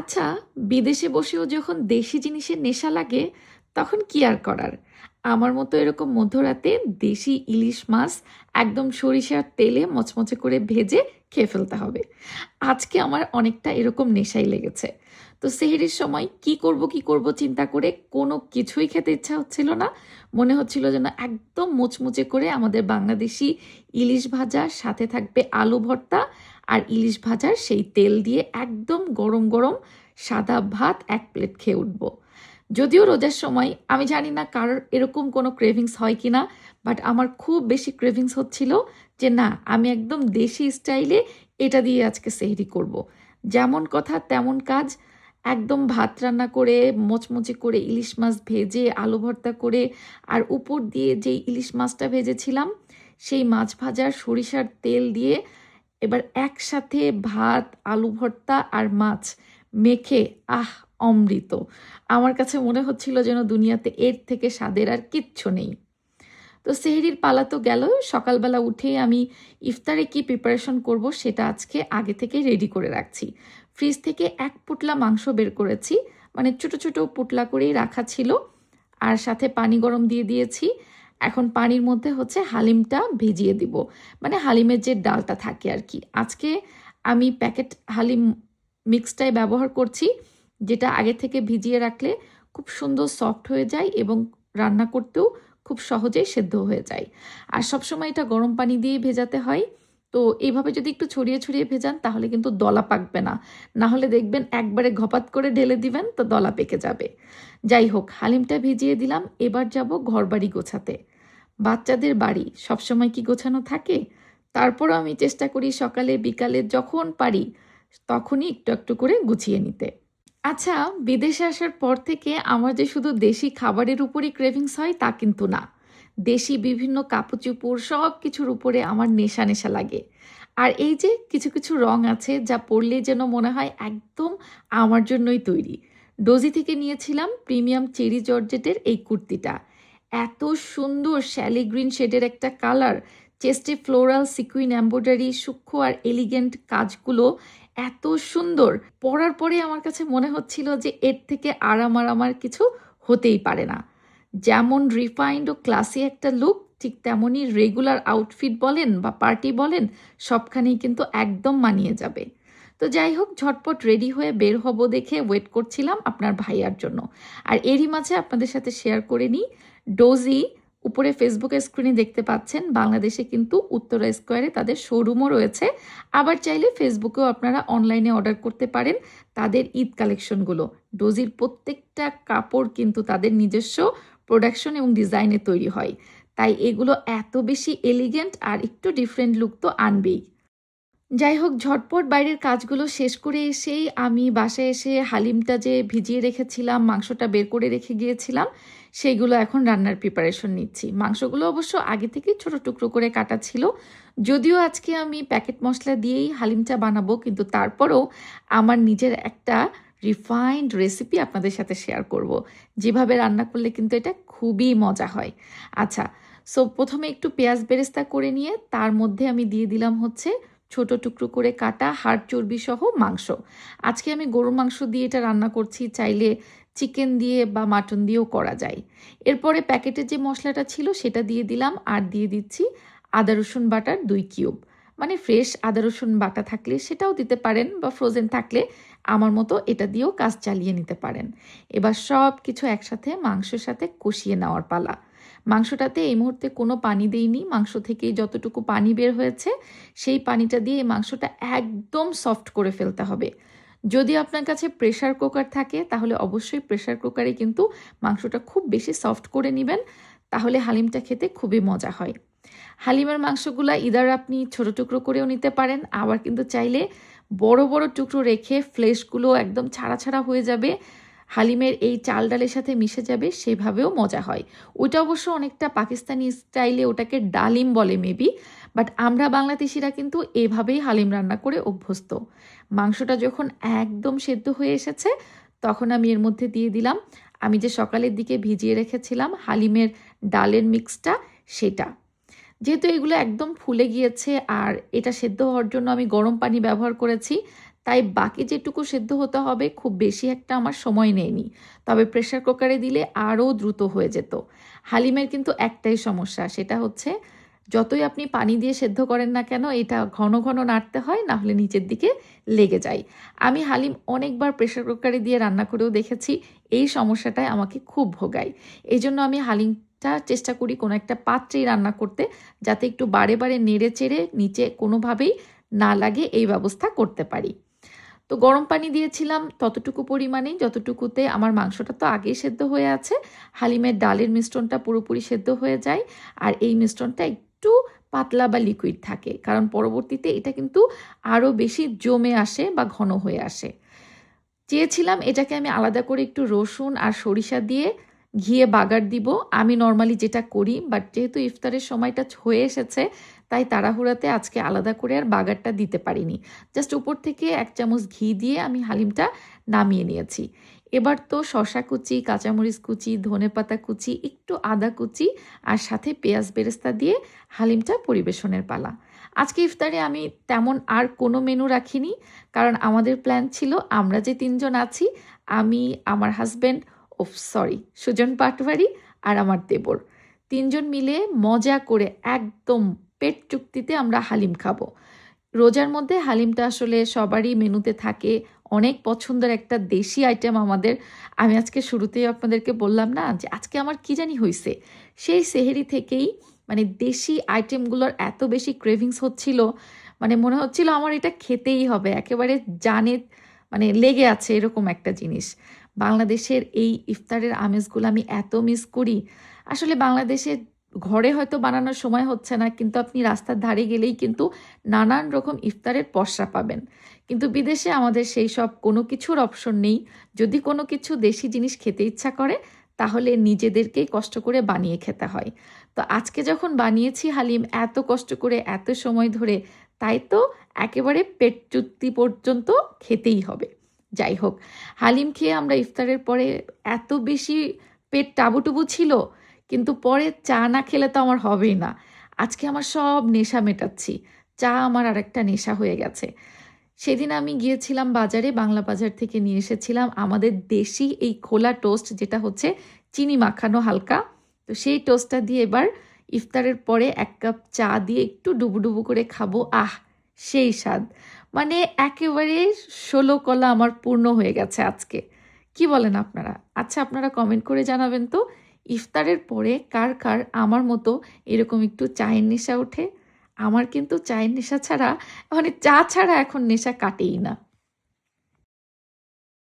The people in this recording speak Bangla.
আচ্ছা, বিদেশে বসেও যখন দেশি জিনিসের নেশা লাগে তখন কি আর করার। আমার মতো এরকম মধ্যরাতে দেশি ইলিশ মাছ একদম সরিষার তেলে মচমচে করে ভেজে খেয়ে ফেলতে হবে। আজকে আমার অনেকটা এরকম নেশাই লেগেছে। তো সেহরির সময় কি করব চিন্তা করে কোনো কিছুই খেতে ইচ্ছা হচ্ছিল না। মনে হচ্ছিল যেন একদম মুচমুচে করে আমাদের বাংলাদেশি ইলিশ ভাজা, সাথে থাকবে আলু ভর্তা আর ইলিশ ভাজার সেই তেল দিয়ে একদম গরম গরম সাদা ভাত এক প্লেট খেয়ে উঠবো। যদিও রোজার সময় আমি জানি না কারোর এরকম কোনো ক্রেভিংস হয় কি না, বাট আমার খুব বেশি ক্রেভিংস হচ্ছিল যে না, আমি একদম দেশি স্টাইলে এটা দিয়ে আজকে সেহরি করব। যেমন কথা তেমন কাজ। একদম ভাত রান্না করে মচমচে করে ইলিশ মাছ ভেজে আলু ভর্তা করে, আর উপর দিয়ে যেই ইলিশ মাছটা ভেজেছিলাম সেই মাছ ভাজার সরিষার তেল দিয়ে এবার একসাথে ভাত, আলু ভর্তা আর মাছ মেখে অমৃত। আমার কাছে মনে হচ্ছিল যেন দুনিয়াতে এর থেকে স্বাদের আর কিচ্ছু নেই। তো সেহরির পালা তো গেল। সকালবেলা উঠেই আমি ইফতারে কি প্রিপারেশন করব সেটা আজকে আগে থেকে রেডি করে রাখছি। ফ্রিজ থেকে এক পুটলা মাংস বের করেছি, মানে ছোট ছোট পুটলা করেই রাখা ছিল, আর সাথে পানি গরম দিয়ে দিয়েছি। এখন পানির মধ্যে হচ্ছে হালিমটা ভিজিয়ে দিব, মানে হালিমের যে ডালটা থাকে আর কি। আজকে আমি প্যাকেট হালিম মিক্সটাই ব্যবহার করছি, যেটা আগে থেকে ভিজিয়ে রাখলে খুব সুন্দর সফট হয়ে যায় এবং রান্না করতেও খুব সহজেই সেদ্ধ হয়ে যায়। আর সবসময় এটা গরম পানি দিয়ে ভেজাতে হয়। তো এইভাবে যদি একটু ছড়িয়ে ছড়িয়ে ভেজান তাহলে কিন্তু দলা পাকবে না। না হলে দেখবেন একবারে ঘপাত করে ঢেলে দিবেন তো দলা পেকে যাবে। যাই হোক, হালিমটা ভিজিয়ে দিলাম। এবার যাব ঘরবাড়ি গোছাতে। বাচ্চাদের বাড়ি সবসময় কি গোছানো থাকে? তারপরও আমি চেষ্টা করি সকালে বিকালে যখন পারি তখনই একটু একটু করে গুছিয়ে নিতে। আচ্ছা, বিদেশে আসার পর থেকে আমার যে শুধু দেশি খাবারের উপরই ক্রেভিংস হয় তা কিন্তু না। দেশি বিভিন্ন কাপড়-চোপড় সব কিছুর উপরে আমার নেশা নেশা লাগে। আর এই যে কিছু কিছু রং আছে যা পরলেই যেন মনে হয় একদম আমার জন্যই তৈরি। ডোজি থেকে নিয়েছিলাম প্রিমিয়াম চেরি জর্জেটের এই কুর্তিটা। এত সুন্দর শ্যালি গ্রিন শেডের একটা কালার, চেস্টে ফ্লোরাল সিকুইন এমব্রয়ডারি, সূক্ষ্ম আর এলিগেন্ট কাজগুলো এত সুন্দর। পরার পরে আমার কাছে মনে হচ্ছিল যে এর থেকে আরাম আর আমার কিছু হতেই পারে না। যেমন রিফাইন্ড ও ক্লাসি একটা লুক, ঠিক তেমনই রেগুলার আউটফিট বলেন বা পার্টি বলেন, সবখানেই কিন্তু একদম মানিয়ে যাবে। তো যাই হোক, ঝটপট রেডি হয়ে বের হব দেখে ওয়েট করছিলাম আপনার ভাইয়ার জন্য। আর এরই মাঝে আপনাদের সাথে শেয়ার করে নিই, ডোজি উপরে ফেসবুকের স্ক্রিনে দেখতে পাচ্ছেন, বাংলাদেশে কিন্তু উত্তরা স্কোয়ারে তাদের শোরুমও রয়েছে। আবার চাইলে ফেসবুকেও আপনারা অনলাইনে অর্ডার করতে পারেন তাদের ঈদ কালেকশনগুলো। ডোজির প্রত্যেকটা কাপড় কিন্তু তাদের নিজস্ব প্রোডাকশন এবং ডিজাইনে তৈরি হয়, তাই এগুলো এত বেশি এলিগেন্ট আর একটু ডিফারেন্ট লুক তো আনবেই। যাই হোক, ঝটপট বাইরের কাজগুলো শেষ করে এসেই আমি বাসায় এসে হালিমটা যে ভিজিয়ে রেখেছিলাম, মাংসটা বের করে রেখে গিয়েছিলাম, সেইগুলো এখন রান্নার প্রিপারেশন নিচ্ছি। মাংসগুলো অবশ্য আগে থেকেই ছোট টুকরো করে কাটা ছিল। যদিও আজকে আমি প্যাকেট মশলা দিয়েই হালিমটা বানাবো, কিন্তু তারপরেও আমার নিজের একটা রিফাইন্ড রেসিপি আপনাদের সাথে শেয়ার করব, যেভাবে রান্না করলে কিন্তু এটা খুবই মজা হয়। আচ্ছা, সো প্রথমে একটু পেঁয়াজ বেরেস্তা করে নিয়ে তার মধ্যে আমি দিয়ে দিলাম হচ্ছে ছোট টুকরো করে কাটা হাড় চর্বি সহ মাংস। আজকে আমি গরুর মাংস দিয়ে এটা রান্না করছি, চাইলে চিকেন দিয়ে বা মাটন দিয়েও করা যায়। এরপরে প্যাকেটে যে মশলাটা ছিল সেটা দিয়ে দিলাম, আর দিয়ে দিচ্ছি আদা রসুন বাটার 2 কিউব। মানে ফ্রেশ আদা রসুন বাটা থাকলে সেটাও দিতে পারেন, বা ফ্রোজেন থাকলে আমার মতো এটা দিয়েও কাজ চালিয়ে নিতে পারেন। এবার সব কিছু একসাথে মাংসের সাথে কষিয়ে নেওয়ার পালা। মাংসটাতে এই মুহূর্তে কোনো পানি দেইনি, মাংস থেকেই যতটুকু পানি বের হয়েছে সেই পানিটা দিয়ে এই মাংসটা একদম সফট করে ফেলতে হবে। যদি আপনার কাছে প্রেসার কুকার থাকে তাহলে অবশ্যই প্রেসার কুকারে কিন্তু মাংসটা খুব বেশি সফট করে নেবেন, তাহলে হালিমটা খেতে খুবই মজা হয়। হালিমের মাংসগুলা ইদার আপনি ছোট টুকরো করেও নিতে পারেন, আবার কিন্তু চাইলে বড় বড় টুকরো রেখে ফ্লেশগুলো একদম ছাড়া ছাড়া হয়ে যাবে, হালিমের এই চাল ডালের সাথে মিশে যাবে, সেভাবেও মজা হয়। ওইটা অবশ্য অনেকটা পাকিস্তানি স্টাইলে, ওটাকে ডালিম বলে মেবি, বাট আমরা বাংলাদেশিরা কিন্তু এভাবেই হালিম রান্না করে অভ্যস্ত। মাংসটা যখন একদম সেদ্ধ হয়ে এসেছে তখন আমি এর মধ্যে দিয়ে দিলাম আমি যে সকালের দিকে ভিজিয়ে রেখেছিলাম হালিমের ডালের মিক্সটা, সেটা। যেহেতু এগুলো একদম ফুলে গিয়েছে আর এটা সেদ্ধ হওয়ার জন্য আমি গরম পানি ব্যবহার করেছি, তাই বাকি যেটুকু সেদ্ধ হতে হবে খুব বেশি একটা আমার সময় নেয়নি, তবে প্রেশার কুকারে দিলে আরও দ্রুত হয়ে যেত। হালিমের কিন্তু একটাই সমস্যা, সেটা হচ্ছে যতই আপনি পানি দিয়ে সেদ্ধ করেন না কেন এটা ঘন ঘন নাড়তে হয়, না হলে নিচের দিকে লেগে যায়। আমি হালিম অনেকবার প্রেশার কুকারে দিয়ে রান্না করেও দেখেছি, এই সমস্যাটায় আমাকে খুব ভোগায়। এই জন্য আমি হালিমটা চেষ্টা করি কোনো একটা পাত্রেই রান্না করতে, যাতে একটু বারে বারে নেড়ে চেড়ে নিচে কোনোভাবেই না লাগে এই ব্যবস্থা করতে পারি। তো গরম পানি দিয়েছিলাম ততটুকু পরিমাণেই যতটুকুতে আমার মাংসটা তো আগেই সেদ্ধ হয়ে আছে, হালিমের ডালের মিশ্রণটা পুরোপুরি সেদ্ধ হয়ে যায়, আর এই মিশ্রণটা একটু পাতলা বা লিকুইড থাকে, কারণ পরবর্তীতে এটা কিন্তু আরও বেশি জমে আসে বা ঘন হয়ে আসে। চেয়েছিলাম এটাকে আমি আলাদা করে একটু রসুন আর সরিষা দিয়ে ঘিয়ে বাগার দিব, আমি নর্মালি যেটা করি, বাট যেহেতু ইফতারের সময়টা হয়ে এসেছে তাই তাড়াহুড়াতে আজকে আলাদা করে আর বাগারটা দিতে পারিনি। জাস্ট উপর থেকে 1 চামচ ঘি দিয়ে আমি হালিমটা নামিয়ে নিয়েছি। এবার তো শসা কুচি, কাঁচামরিচ কুচি, ধনেপাতা কুচি, একটু আদা কুচি আর সাথে পেঁয়াজ বেরেস্তা দিয়ে হালিমটা পরিবেশনের পালা। আজকে ইফতারে আমি তেমন আর কোনো মেনু রাখিনি, কারণ আমাদের প্ল্যান ছিল আমরা যে 3 জন আছি, আমি, আমার হাজব্যান্ড, সুজন পাটওয়ারি আর আমার দেবর, 3 জন মিলে মজা করে একদম পেট চুক্তিতে আমরা হালিম খাবো। রোজার মধ্যে হালিমটা আসলে সবারই মেনুতে থাকে, অনেক পছন্দের একটা দেশি আইটেম আমাদের। আমি আজকে শুরুতেই আপনাদেরকে বললাম না যে আজকে আমার কি জানি হয়েছে, সেই সেহেরি থেকেই মানে দেশি আইটেমগুলোর এত বেশি ক্রেভিংস হচ্ছিল, মানে মনে হচ্ছিল আমার এটা খেতেই হবে, একেবারে জানে মানে লেগে আছে এরকম একটা জিনিস। বাংলাদেশের এই ইফতারের আমেজগুলো আমি এত মিস করি। আসলে বাংলাদেশে ঘরে হয়তো বানানোর সময় হচ্ছে না, কিন্তু আপনি রাস্তার ধারে গেলেই কিন্তু নানান রকম ইফতারের পসরা পাবেন। কিন্তু বিদেশে আমাদের সেই সব কোনো কিছুর অপশন নেই। যদি কোনো কিছু দেশি জিনিস খেতে ইচ্ছা করে তাহলে নিজেদেরকেই কষ্ট করে বানিয়ে খেতে হয়। তো আজকে যখন বানিয়েছি হালিম এত কষ্ট করে এত সময় ধরে, তাই তো একেবারে পেট চুক্তি পর্যন্ত খেতেই হবে। যাই হোক, হালিম খেয়ে আমরা ইফতারের পরে এত বেশি পেট টাবুটুবু ছিল, কিন্তু পরে চা না খেলে তো আমার হবেই না। আজকে আমার সব নেশা মেটাচ্ছি, চা আমার আরেকটা নেশা হয়ে গেছে। সেদিন আমি গিয়েছিলাম বাজারে, বাংলা বাজার থেকে নিয়ে এসেছিলাম আমাদের দেশি এই খোলা টোস্ট, যেটা হচ্ছে চিনি মাখানো হালকা। তো সেই টোস্টটা দিয়ে এবার ইফতারের পরে 1 কাপ চা দিয়ে একটু ডুবুডুবু করে খাবো, আহ সেই স্বাদ, মানে একেবারে 16 কলা আমার পূর্ণ হয়ে গেছে আজকে। কি বলেন আপনারা? আচ্ছা, আপনারা কমেন্ট করে জানাবেন তো ইফতারের পরে কার কার আমার মতো এরকম একটু চায়ের নেশা ওঠে। আমার কিন্তু চায়ের নেশা ছাড়া, মানে চা ছাড়া এখন নেশা কাটেই না।